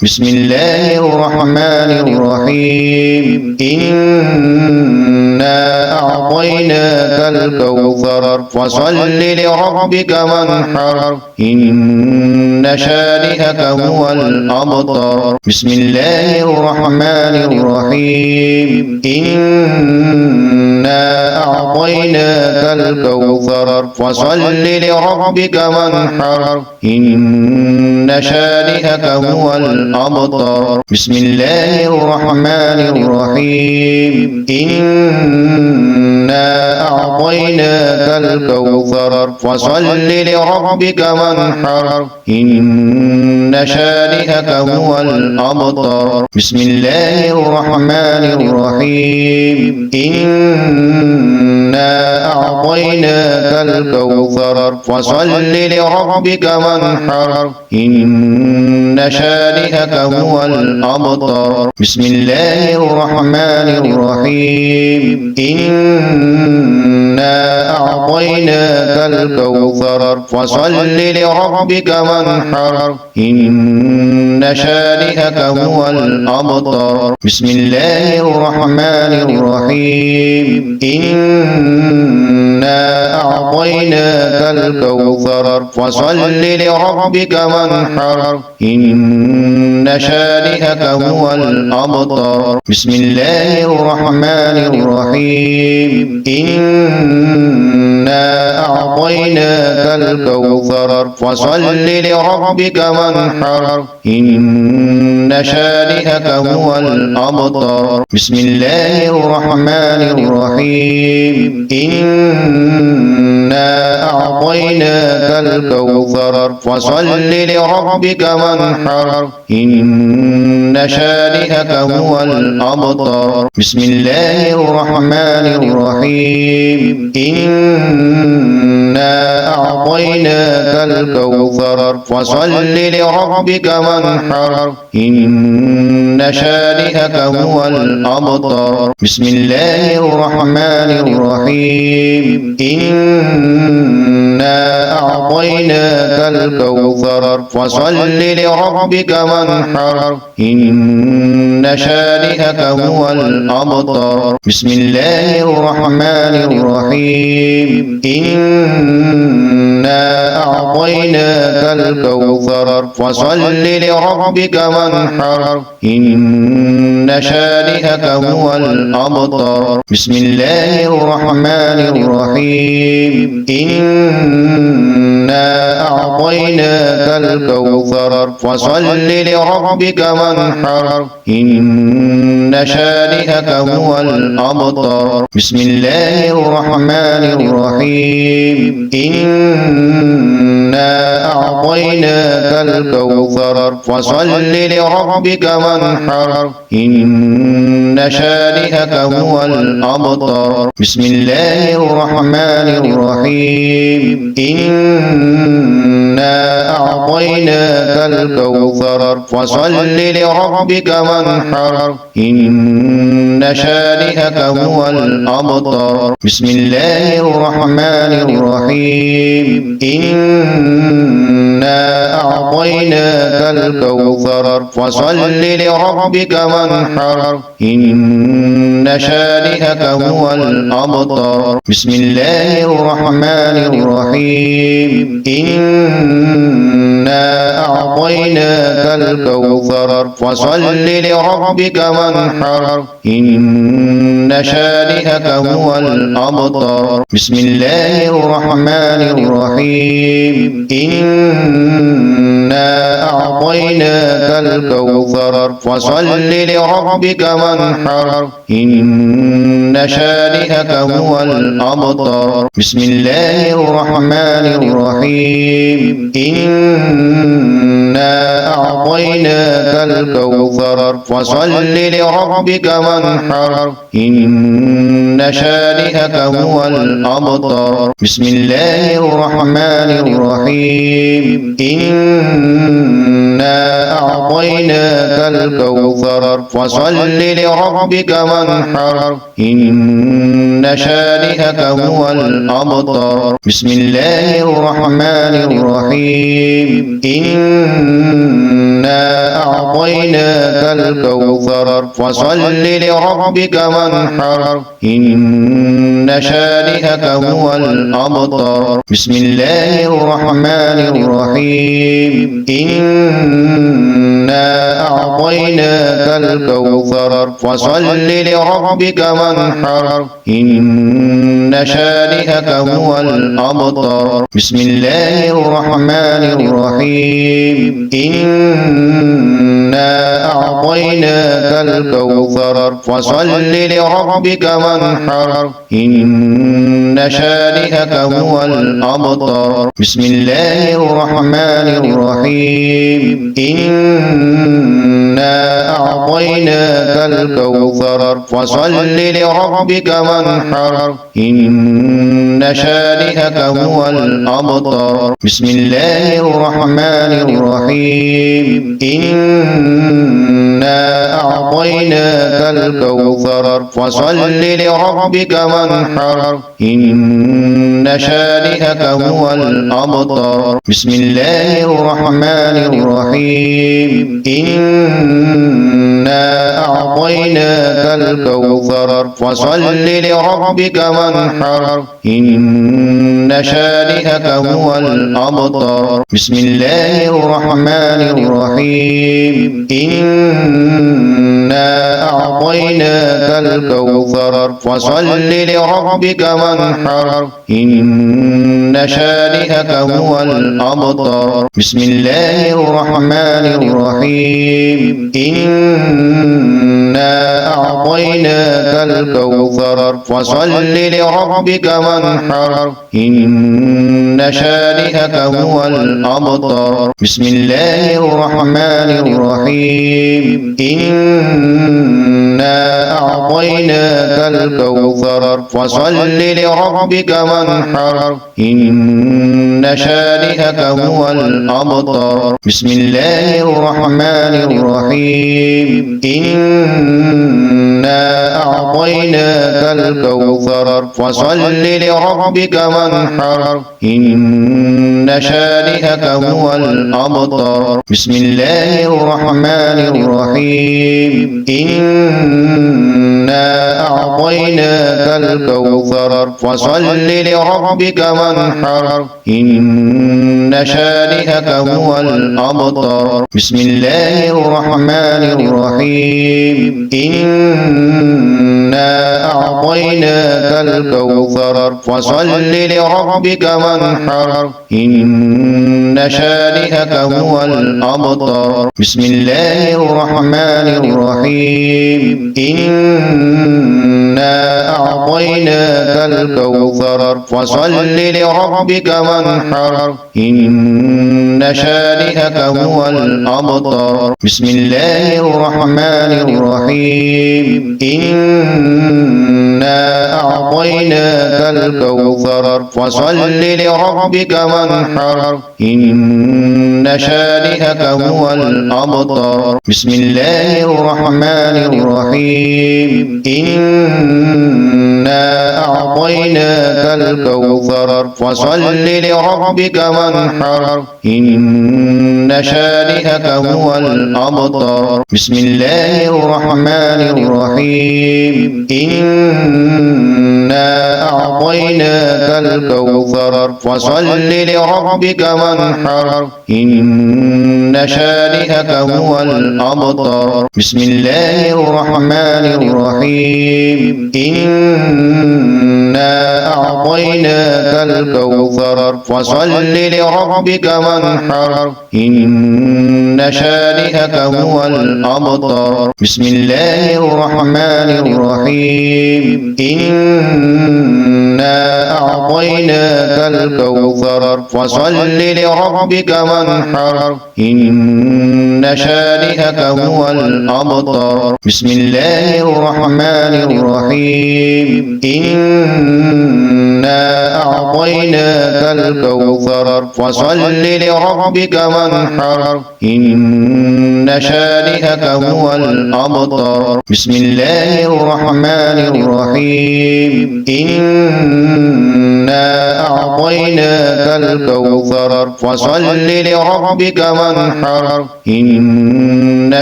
بسم الله الرحمن الرحيم إنا أعطيناك الكوثر فصل لربك وانحر إن شانئك هو الأبتر بسم الله الرحمن الرحيم إنا أعطيناك الكوثر فصل لربك وانحر إن شانئك هو الأبتر بسم الله الرحمن الرحيم إنا أعطيناك الكوثر فصل لربك وانحر إن شانئك هو الأبتر بسم الله الرحمن الرحيم إنا أعطيناك الكوثر فصل لربك وانحر إن شانئك هو الأبتر بسم الله الرحمن الرحيم إنا أعطيناك الكوثر فصل لربك وانحر إن شانئك هو الأبتر بسم الله الرحمن الرحيم إنا أعطيناك الكوثر فصل لربك وانحر إن شانئك هو الأبتر بسم الله الرحمن الرحيم إنا أعطيناك الكوثر فصل لربك وانحر إن شانئك هو الأبتر بسم الله الرحمن الرحيم إنا أعطيناك الكوثر فصل لربك وانحر إن شانئك هو الأبتر بسم الله الرحمن الرحيم إنا أعطيناك الكوثر فصل لربك وانحر إن شانئك هو الأبتر بسم الله الرحمن الرحيم إنا أعطيناك الكوثر فصل لربك وانحر إن شانئك هو الأبتر بسم الله الرحمن الرحيم إنا أعطيناك الكوثر فصل لربك وانحر إن شانئك هو الأبتر بسم الله الرحمن الرحيم إنا أعطيناك الكوثر فصل لربك وانحر إن شانئك هو الأبتر بسم الله الرحمن الرحيم إنا أعطيناك الكوثر فصل لربك وانحر إن شانئك هو الأبتر بسم الله الرحمن الرحيم إنا أعطيناك الكوثر فصل لربك وانحر إن شانئك هو الأبتر بسم الله الرحمن الرحيم إنا أعطيناك الكوثر فصل لربك وانحر إن شانئك هو الأبتر بسم الله الرحمن الرحيم إنا أعطيناك الكوثر فصل لربك وانحر إن شانئك هو الأبتر بسم الله الرحمن الرحيم إنا أعطيناك الكوثر فصل لربك وانحر إن شانئك هو الأبتر بسم الله الرحمن الرحيم إنا أعطيناك الكوثر فصل لربك وانحر إن شانئك هو الأبتر بسم الله الرحمن الرحيم إنا أعطيناك الكوثر فصل لربك وانحر إن شانئك هو الأبتر بسم الله الرحمن الرحمن الرحيم إنا أعطيناك الكوثر فصل لربك وانحر إن شانئك هو الأبتر بسم الله الرحمن الرحيم إنا أعطيناك الكوثر فصل لربك وانحر إن شانئك هو الأبتر بسم الله الرحمن الرحيم إنا أعطيناك الكوثر فصل لربك وانحر إن شانئك هو الأبتر بسم الله الرحمن الرحيم إنا أعطيناك الكوثر فصل لربك وانحر إن شانئك هو الأبتر بسم الله الرحمن الرحيم إنا أعطيناك الكوثر فصل لربك وانحر إن شانئك هو الأبتر بسم الله الرحمن الرحيم إنا أعطيناك الكوثر فصل لربك وانحر إن شانئك هو الأبتر بسم الله الرحمن الرحيم إنا أعطيناك الكوثر فصل لربك وانحر إن شانئك هو الأبتر بسم الله الرحمن الرحيم إنا أعطيناك الكوثر فصل لربك وانحر إن شانئك هو الأبتر بسم الله الرحمن الرحيم إنا أعطيناك الكوثر فصل لربك وانحر إن شانئك هو الأبتر بسم الله الرحمن الرحيم إنا أعطيناك الكوثر فصل لربك وانحر إن شانئك هو الأبتر بسم الله الرحمن الرحيم إنا أعطيناك الكوثر فصل لربك وانحر إن شانئك هو الأبتر بسم الله الرحمن الرحيم إنا أعطيناك الكوثر فصل لربك وانحر إن شانئك هو الأبتر بسم الله الرحمن الرحيم إنا أعطيناك الكوثر فصل لربك وانحر إن شانئك هو الأبتر بسم الله الرحمن الرحيم إنا أعطيناك الكوثر فصل لربك وانحر إن شانئك هو الأبتر بسم الله الرحمن الرحيم إنا أعطيناك الكوثر فصل لربك وانحر إن شانئك هو الأبتر بسم الله الرحمن الرحيم إنا أعطيناك الكوثر فصل لربك وانحر إن شانئك هو الأبتر بسم الله الرحمن الرحيم إنا أعطيناك الكوثر فصل لربك وانحر إن شانئك هو الأبتر بسم الله الرحمن الرحيم إنا أعطيناك الكوثر فصل لربك وانحر إن شانئك هو الأبتر بسم الله الرحمن الرحيم إنا أعطيناك الكوثر فصل لربك وانحر إن شانئك هو الأبتر بسم الله الرحمن الرحيم إنا أعطيناك الكوثر فصل لربك وانحر إن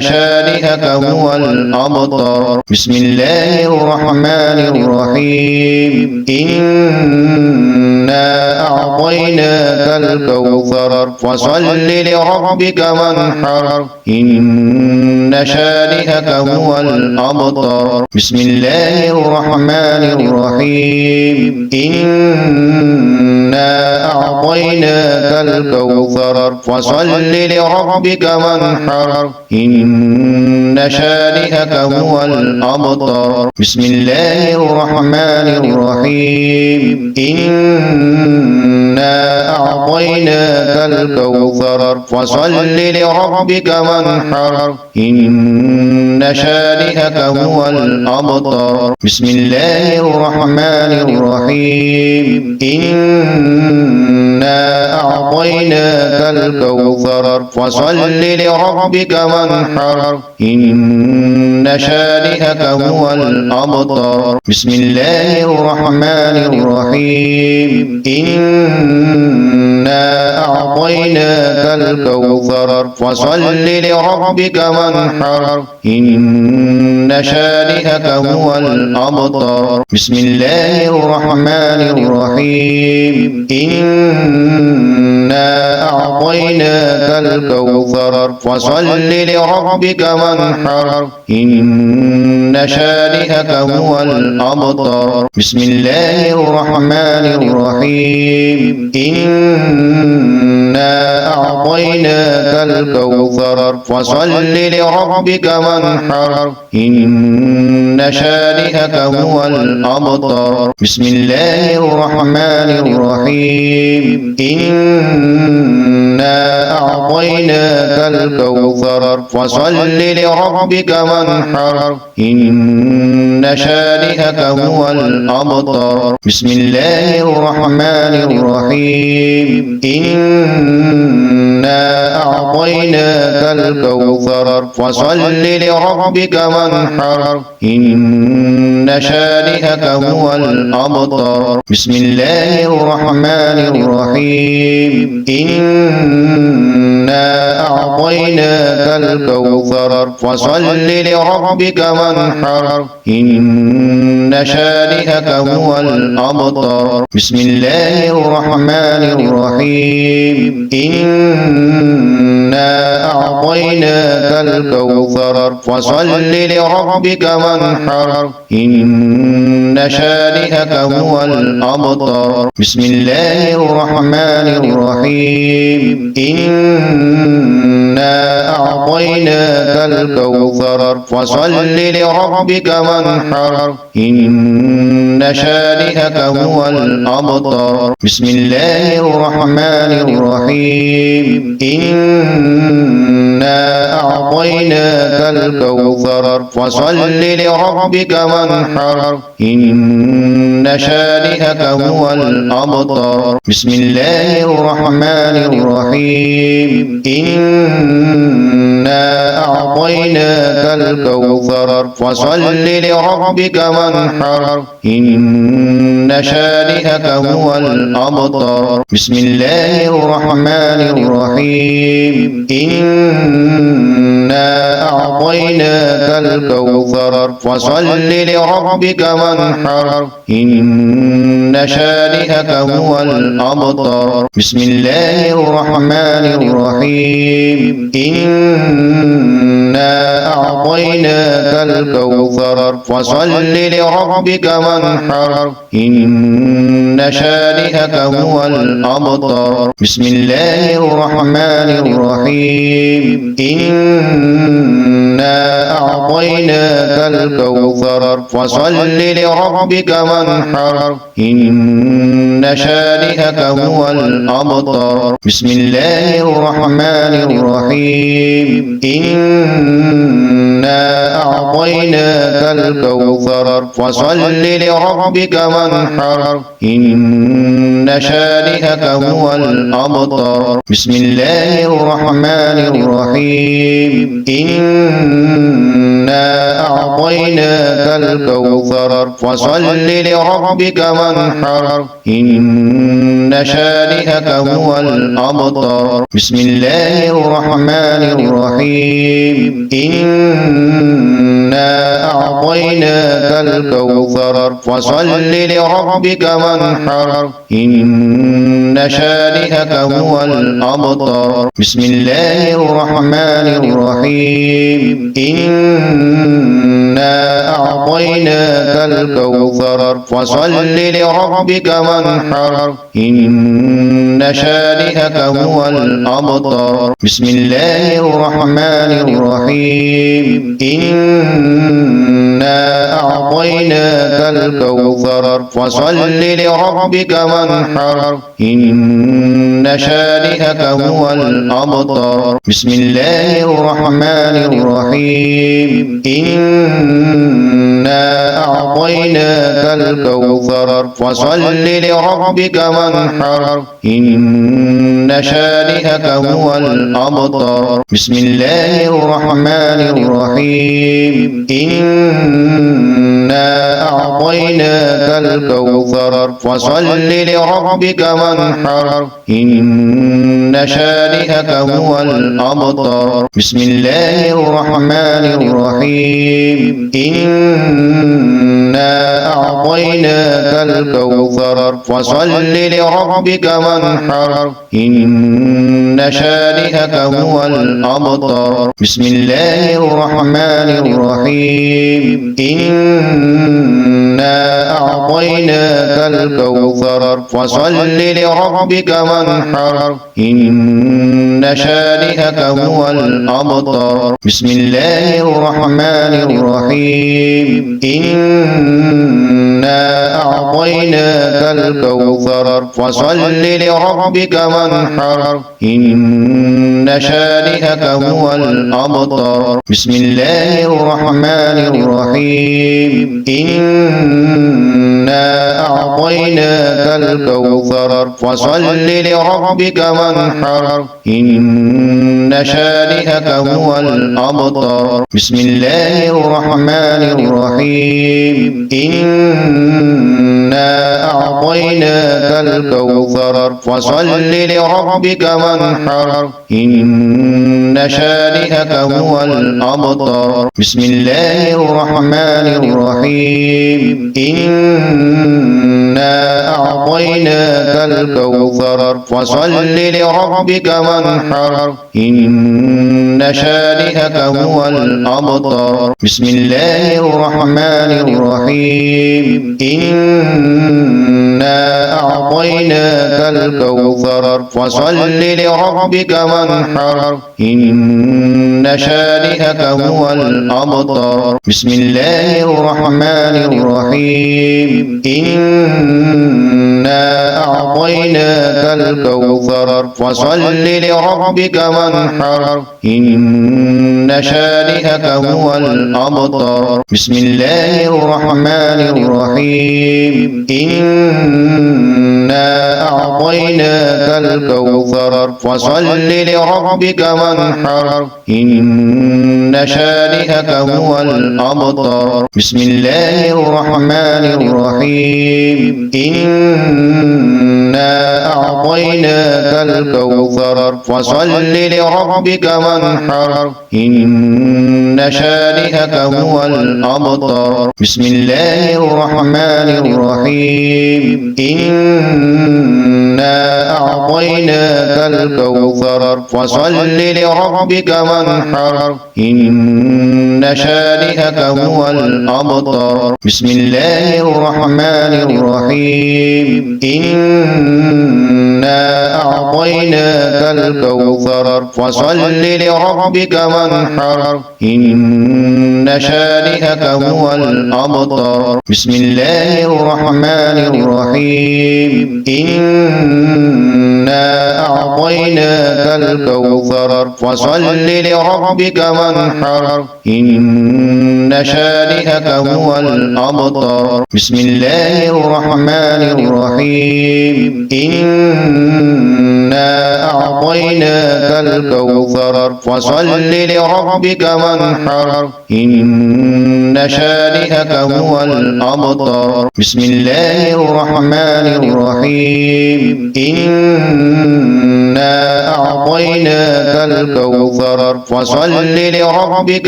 شانئك هو الأبتر بسم الله الرحمن الرحيم إنا أعطيناك الكوثر فصل لربك وانحر إن شانئك هو الأبتر بسم الله الرحمن الرحيم إنا أعطيناك الكوثر فصل لربك وانحر إن شانئك هو الأبتر بسم الله الرحمن الرحيم إنا أعطيناك الكوثر فصل لربك وانحر إن شانئك هو الأبتر بسم الله الرحمن الرحيم إنا أعطيناك الكوثر فصل لربك وانحر إن شانئك هو الأبتر بسم الله الرحمن الرحيم إنا أعطيناك الكوثر فصل لربك وانحر إن شانئك هو الأبتر بسم الله الرحمن الرحيم إنا أعطيناك الكوثر فصل لربك وانحر إن شانئك هو الأبتر بسم الله الرحمن الرحيم إنا أعطيناك الكوثر فصل لربك وانحر إن شانئك هو الأبتر بسم الله الرحمن الرحيم إنا أعطيناك الكوثر فصل لربك وانحر إن شانئك هو الأبتر بسم الله الرحمن الرحيم إنا أعطيناك الكوثر فصل لربك وانحر إن شانئك هو الأبتر بسم الله الرحمن الرحيم إنا أعطيناك الكوثر فصل لربك وانحر إن شانئك هو الأبتر بسم الله الرحمن الرحيم إنا أعطيناك الكوثر فصل لربك وانحر إن شانئك هو الأبتر بسم الله الرحمن الرحيم إنا أعطيناك الكوثر فصل لربك وانحر إن شانئك هو الأبتر بسم الله الرحمن الرحيم إنا أعطيناك الكوثر فصل لربك وانحر إن شانئك هو الأبتر بسم الله الرحمن الرحيم إنا أعطيناك الكوثر فصل لربك وانحر إن شانئك هو الأبتر بسم الله الرحمن الرحيم إنا أعطيناك الكوثر فصل لربك وانحر إن شانئك هو الأبتر بسم الله الرحمن الرحيم إنا أعطيناك الكوثر فصل لربك وانحر إن شانئك هو الأبتر بسم الله الرحمن الرحيم إنا أعطيناك الكوثر فصل لربك وانحر إن شانئك هو الأبتر بسم الله الرحمن الرحيم إنا أعطيناك أعطيناك الكوثر فصل لربك وانحر إن شانئك هو الأبتر بسم الله الرحمن الرحيم إنا أعطيناك الكوثر فصل لربك وانحر إن شانئك هو الأبتر بسم الله الرحمن الرحيم إنا أعطيناك الكوثر فصل لربك وانحر إن شانئك هو الأبتر بسم الله الرحمن الرحيم إنا أعطيناك الكوثر فصل لربك وانحر إن شانئك هو الأبتر بسم الله الرحمن الرحيم إنا أعطيناك الكوثر فصل لربك وانحر إن شانئك هو الأبتر بسم الله الرحمن الرحيم إنا أعطيناك الكوثر فصل لربك وانحر إن شانئك هو الأبتر بسم الله الرحمن الرحيم إنا أعطيناك الكوثر فصل لربك وانحر إن شانئك هو الأبتر بسم الله الرحمن الرحيم إنا أعطيناك الكوثر فصل لربك وانحر إن شانئك هو الأبتر بسم الله الرحمن الرحيم إنا أعطيناك الكوثر فصل لربك وانحر إن شانئك هو الأبتر بسم الله الرحمن الرحيم إنا أعطيناك الكوثر فصل لربك وانحر إن شانئك هو الأبتر بسم الله الرحمن الرحيم إنا أعطيناك الكوثر فصل لربك وانحر إن شانئك هو الأبتر بسم الله الرحمن الرحيم إنا أعطيناك الكوثر فصل لربك وانحر إن شانئك هو الأبتر بسم الله الرحمن الرحيم إنا أعطيناك الكوثر فصل لربك وانحر إن شانئك هو الأبتر بسم الله الرحمن الرحيم إنا أعطيناك الكوثر فصل لربك وانحر إن شانئك هو الأبتر بسم الله الرحمن الرحيم إنا أعطيناك الكوثر فصل لربك وانحر إن شانئك هو الأبتر بسم الله الرحمن الرحيم إنا أعطيناك الكوثر فصل لربك وانحر إن شانئك هو الأبتر بسم الله الرحمن الرحيم إنا أعطيناك الكوثر فصل لربك وانحر إن شانئك هو الأبتر بسم الله الرحمن الرحيم إنا أعطيناك الكوثر فصل لربك وانحر إن شانئك هو الأبتر بسم الله الرحمن الرحيم إنا أعطيناك الكوثر فصل لربك وانحر إن شانئك هو الأبتر بسم الله الرحمن الرحيم إنا أعطيناك الكوثر فصل لربك وانحر إن إن شانئك هو الأبتر بسم الله الرحمن الرحيم إنا أعطيناك الكوثر فصل لربك وانحر إن شانئك هو الأبتر بسم الله الرحمن الرحيم إنا أعطيناك الكوثر فصل لربك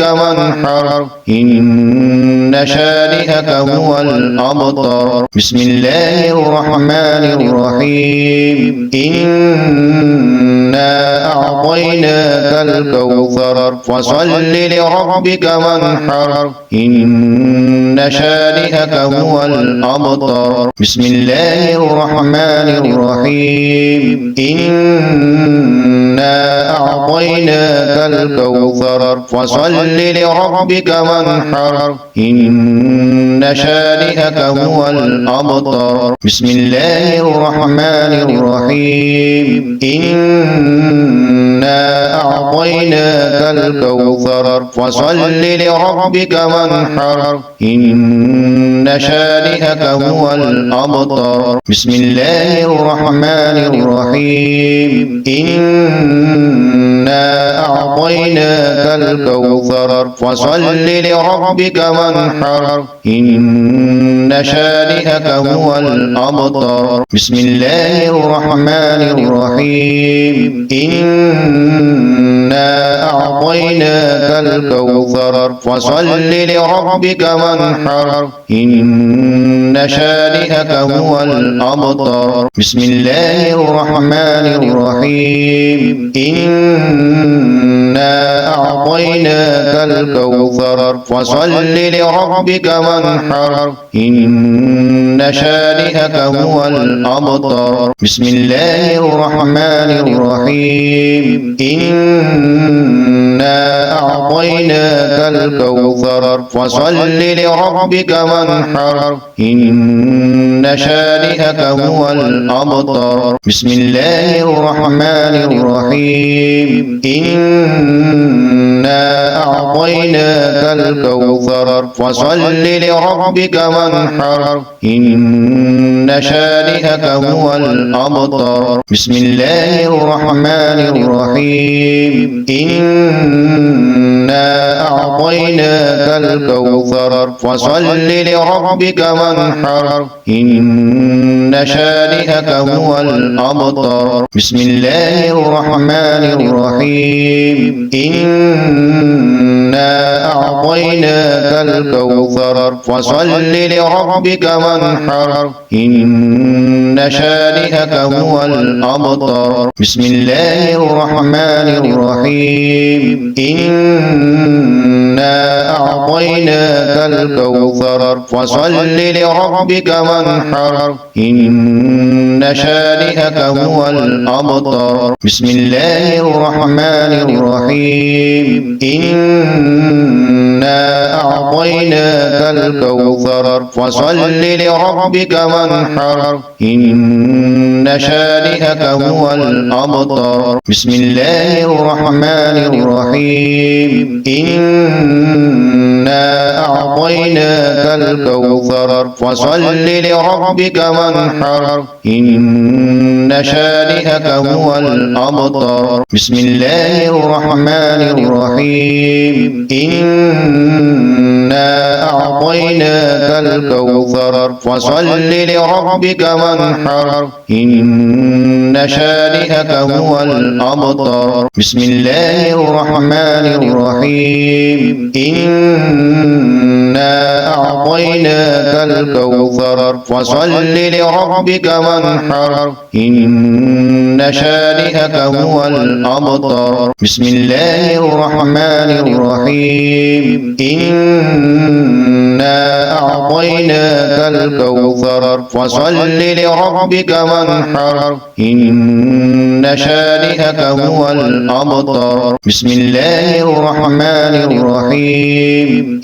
وانحر إن شانئك هو الأبتر بسم الله الرحمن الرحيم إنا أعطيناك الكوثر فصل لربك وانحر إن شانئك هو الأبتر بسم الله الرحمن الرحيم إنا أعطيناك الكوثر فصل لربك وانحر إن شانئك هو الأبتر بسم الله الرحمن الرحيم إنا أعطيناك الكوثر فصل لربك وانحر إن شانئك هو الأبتر بسم الله الرحمن الرحيم إنا أعطيناك الكوثر فصل لربك وانحر إن شانئك هو الأبتر بسم الله الرحمن الرحيم إنا أعطيناك الكوثر فصل لربك وانحر إن شانئك هو الأبتر بسم الله الرحمن الرحيم إنا أعطيناك الكوثر فصل لربك وانحر إن شانئك هو الأبتر بسم الله الرحمن الرحيم إنا أعطيناك الكوثر فصل لربك وانحر إن شانئك هو الأبتر بسم الله الرحمن الرحيم إنا أعطيناك الكوثر فصل لربك وانحر إن شانئك هو الأبتر بسم الله الرحمن الرحيم إنا أعطيناك الكوثر فصل لربك وانحر إن شانئك هو الأبتر بسم الله الرحمن الرحيم إنا أعطيناك الكوثر فصل لربك وانحر إن شانئك هو الأبتر بسم الله الرحمن الرحيم إنا أعطيناك الكوثر فصل لربك وانحر إن شانئك هو الأبتر بسم الله الرحمن الرحيم إنا أعطيناك الكوثر فصل لربك وانحر إن شانئك هو الأبتر بسم الله الرحمن الرحيم إنا أعطيناك الكوثر فصل لربك وانحر إن شانئك هو الأبتر بسم الله الرحمن الرحيم إنا أعطيناك الكوثر فصل لربك وانحر إن شانئك هو الأبتر بسم الله الرحمن الرحيم إنا أعطيناك الكوثر فصل لربك وانحر إن شانئك هو الأبتر بسم الله الرحمن الرحيم إنا أعطيناك الكوثر فصل لربك وانحر إن شانئك هو الأبتر بسم الله الرحمن الرحيم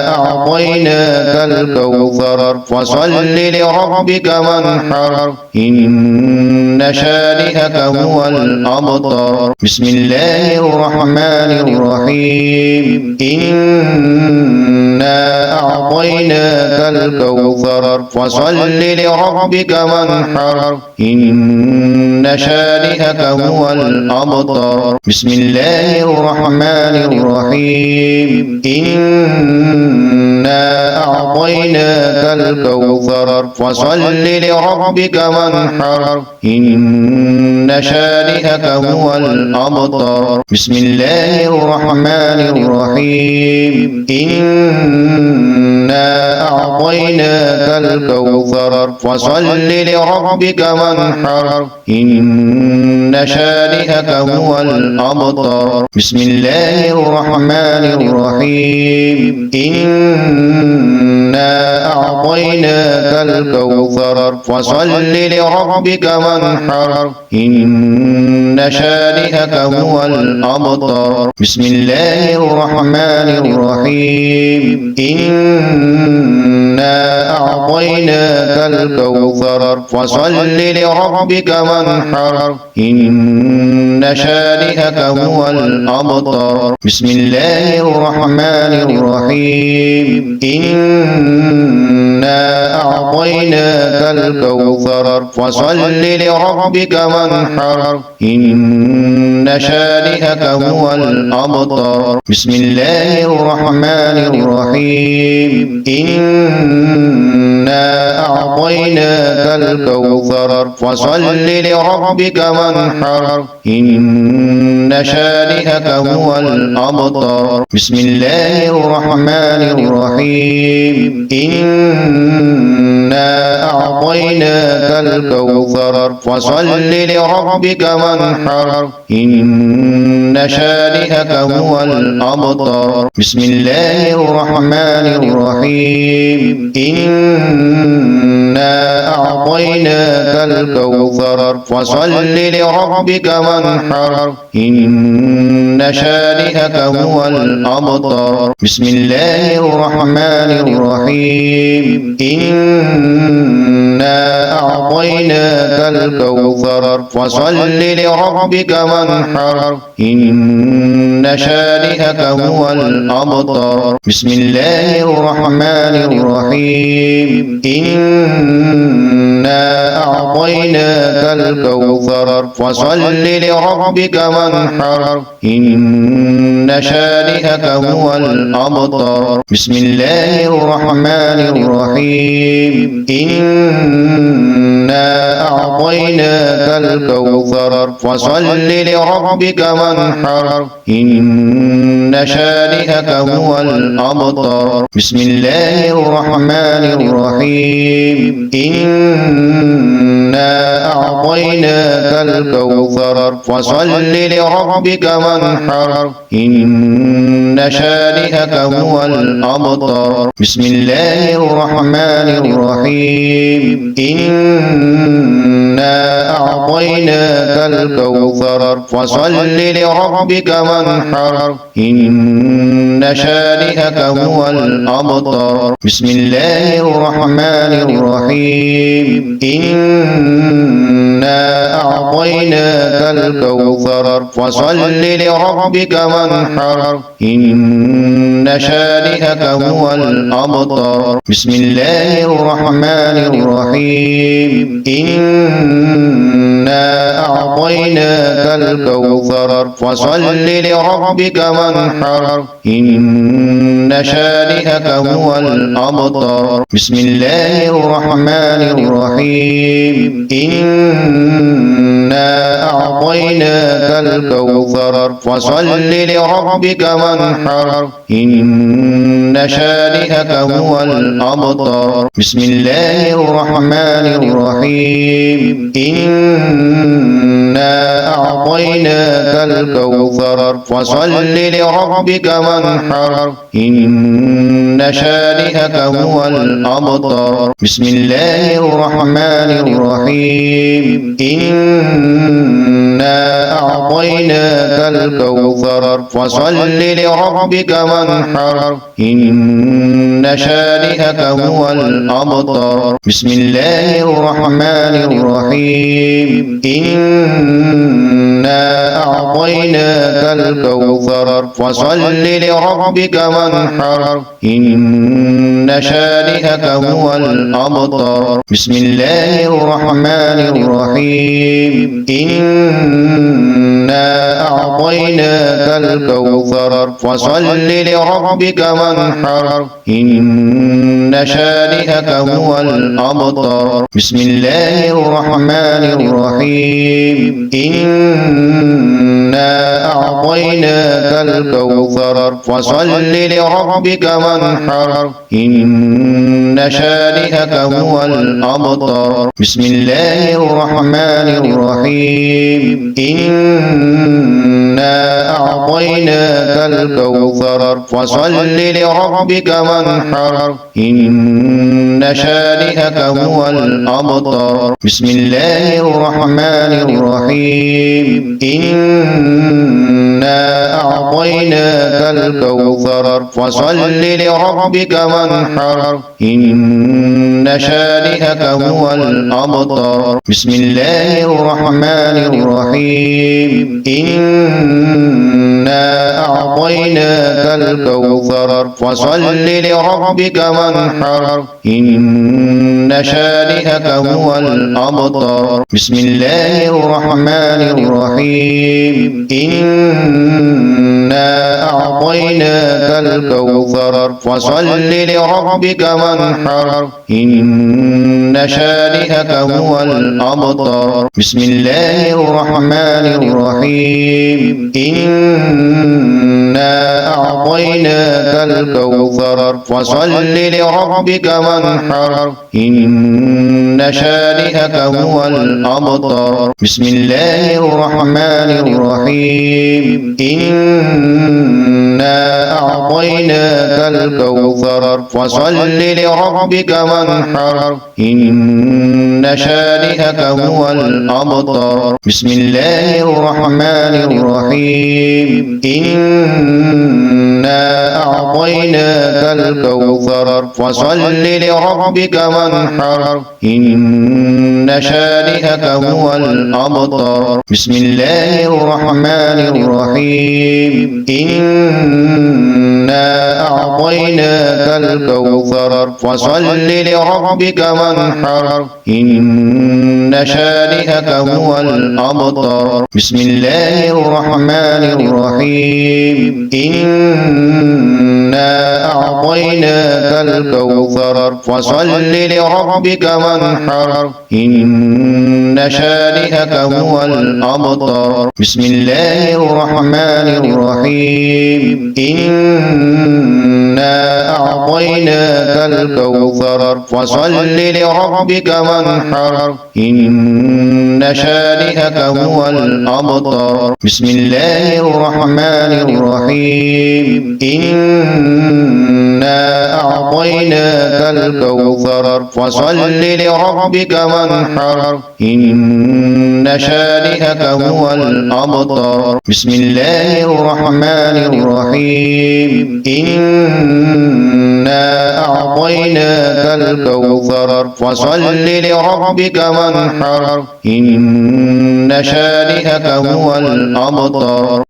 أعطيناك الكوثر فصل لربك وانحر إن شانئك هو الأبتر بسم الله الرحمن الرحيم إنا أعطيناك الكوثر فصل لربك وانحر إن شانئك هو الأبتر بسم الله الرحمن الرحيم إنا أعطيناك الكوثر فصل لربك وانحر إن شانئك هو الأبتر بسم الله الرحمن الرحيم إنا أعطيناك الكوثر فصل لربك وانحر إن شانئك هو الأبتر بسم الله الرحمن الرحيم إنا أعطيناك الكوثر فصل لربك وانحر إن شانئك هو الأبتر بسم الله الرحمن الرحيم إنا أعطيناك الكوثر فصل لربك وانحر إن شانئك هو الأبتر بسم الله الرحمن الرحيم إنا أعطيناك الكوثر فصل لربك وانحر إن شانئك هو الأبتر بسم الله الرحمن الرحيم إنا أعطيناك الكوثر فصل لربك وانحر إن شانئك هو الأبتر بسم الله الرحمن الرحيم إنا أعطيناك الكوثر فصل لربك وانحر إن شانئك هو الأبتر بسم الله الرحمن الرحيم إنا أعطيناك الكوثر فصل لربك وانحر إن شانئك هو الأبتر بسم الله الرحمن الرحيم إنا أعطيناك الكوثر فصل لربك وانحر إن شانئك هو الأبتر بسم الله الرحمن الرحيم إنا أعطيناك الكوثر فصل لربك وانحر إن شانئك هو الأبتر بسم الله الرحمن الرحيم إنا أعطيناك الكوثر فصل لربك وانحر إن شانئك هو الأبتر بسم الله الرحمن الرحيم إنا أعطيناك الكوثر فصل لربك وانحر إن شانئك هو الأبتر بسم الله الرحمن الرحيم إنا أعطيناك الكوثر فصل لربك وانحر إن شانئك هو الأبتر بسم الله الرحمن الرحيم إنا أعطيناك الكوثر فصل لربك وانحر إن شانئك هو الأبتر بسم الله الرحمن الرحيم إنا أعطيناك الكوثر فصل لربك وانحر إن شانئك هو الأبتر بسم الله الرحمن الرحيم إنا أعطيناك الكوثر فصل لربك وانحر إن شانئك هو الأبتر بسم الله الرحمن الرحيم إنا أعطيناك الكوثر فصل لربك وانحر إن شانئك هو الأبتر بسم الله الرحمن الرحيم إنا أعطيناك الكوثر فصل لربك لربك وانحر إن شانئك هو الأبتر بسم الله الرحمن الرحيم إنا أعطيناك الكوثر فصل لربك وانحر إن شانئك هو الأبتر بسم الله الرحمن الرحيم إنا أعطيناك الكوثر فصل لربك وانحر إن شانئك هو الأبتر بسم الله الرحمن الرحيم إنا أعطيناك الكوثر فصل لربك وانحر إن شانئك هو الأبتر بسم الله الرحمن الرحيم إنا أعطيناك الكوثر فصل لربك وانحر إن شانئك هو الأبتر بسم الله الرحمن الرحيم إنا أعطيناك الكوثر فصل لربك وانحر إن شانئك هو الأبتر بسم الله الرحمن الرحيم إنا أعطيناك الكوثر فصل لربك وانحر إن شانئك هو الأبتر بسم الله الرحمن الرحيم إنا أعطيناك الكوثر فصل لربك وانحر إن شانئك هو الأبتر بسم الله الرحمن الرحيم إنا أعطيناك الكوثر فصل لربك وانحر إن شانئك هو الأبتر بسم الله الرحمن الرحيم إنا أعطيناك الكوثر فصل لربك وانحر إن شانئك هو الأبتر بسم الله الرحمن الرحيم إنا أعطيناك الكوثر فصل لربك وانحر إن شانئك هو الأبتر بسم الله الرحمن الرحيم إنا أعطيناك الكوثر فصل لربك وانحر إن شانئك هو الأبتر بسم الله الرحمن الرحيم إنا أعطيناك الكوثر فصل لربك وانحر إن شانئك هو الأبتر بسم الله الرحمن الرحيم إنا أعطيناك الكوثر فصل لربك وانحر إن شانئك هو الأبتر بسم الله الرحمن الرحيم إنا أعطيناك الكوثر فصل لربك وانحر إن شانئك هو الأبتر بسم الله الرحمن الرحيم إنا أعطيناك الكوثر فصل لربك وانحر إن شانئك هو الأبتر